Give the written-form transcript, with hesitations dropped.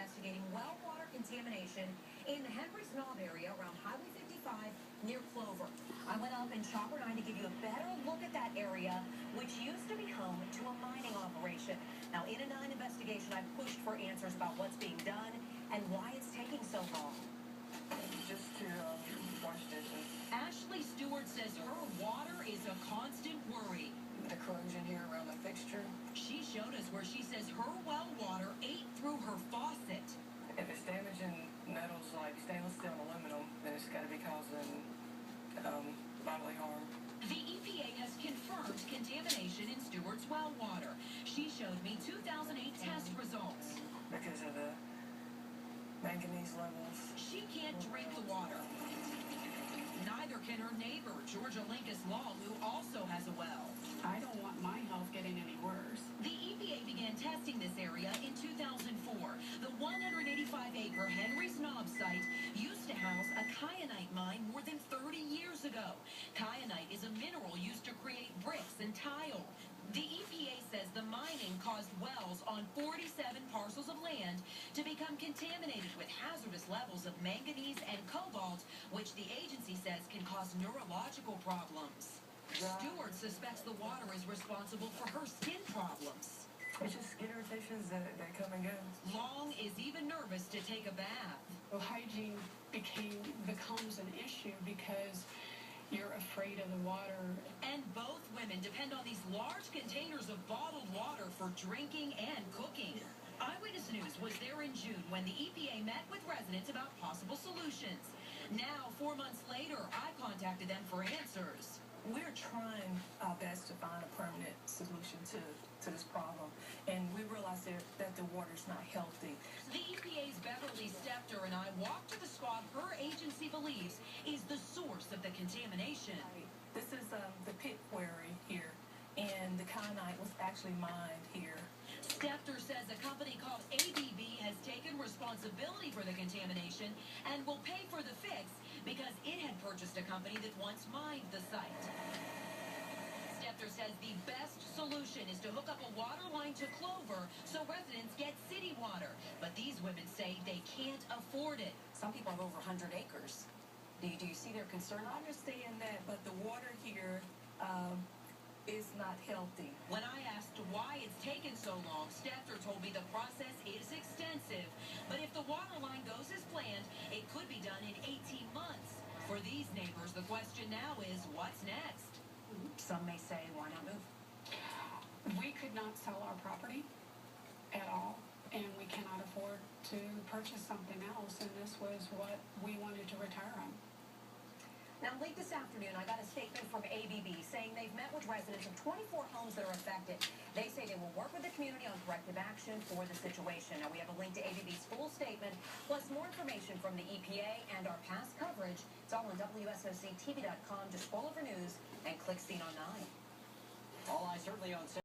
investigating well water contamination in the Henry's Knob area around Highway 55 near Clover. I went up in Chopper 9 to give you a better look at that area, which used to be home to a mining operation. Now, in a 9 investigation, I pushed for answers about what's being done and why it's taking so long. Just to wash dishes. Ashley Stewart says her water is a constant worry. The corrosion here around the fixture. She showed us where she says her well water ate through her faucet. If it's damaging metals like stainless steel and aluminum, then it's got to be causing bodily harm. The EPA has confirmed contamination in Stewart's well water. She showed me 2008 test results. Because of the manganese levels. She can't drink the water. Neither can her neighbor, Georgia Linkous-Long, who also has a well. I don't want my health getting any worse. The EPA began testing this area in 2004. The 185-acre Henry's Knob site used to house a kyanite mine more than 30 years ago. Kyanite is a mineral used to create bricks and tile. The EPA says the mining caused wells on 47 parcels of land to become contaminated with hazardous levels of manganese and cobalt, which the agency says can cause neurological problems. Stewart suspects the water is responsible for her skin problems. It's just skin irritations that come and go. Long is even nervous to take a bath. Well, hygiene becomes an issue because you're afraid of the water. And both women depend on these large containers of bottled water for drinking and cooking. Eyewitness News was there in June when the EPA met with residents about possible solutions. Now, 4 months later, I contacted them for answers. We're trying our best to find a permanent solution to this problem, and we realize that the water's not healthy. The EPA's Beverly Stepter and I walked to the spot her agency believes is the source of the contamination. This is the pit quarry here, and the kyanite was actually mined here. Stepter says a company called ABB has taken responsibility for the contamination and will pay for the fix because it had purchased a company that once mined the site. Stepter says the best solution is to hook up a water line to Clover so residents get city water. But these women say they can't afford it. Some people have over 100 acres. Do you see their concern? I understand that, but the water here is not healthy. When I asked why it's taken so long, Stepter told me the process is extensive. But if the water line goes as planned, it could be done in 18 months. For these neighbors, the question now is, what's next? Some may say, why not move? We could not sell our property at all, and we cannot afford to purchase something else, and this was what we wanted to retire on. Now, late this afternoon, I got a statement from ABB saying they've met with residents of 24 homes that are affected. They say they will work with the community on corrective action for the situation. Now, we have a link to ABB's full statement, plus more information from the EPA and our past coverage. It's all on WSOCTV.com. Just scroll over news and click Scene on 9. All eyes certainly on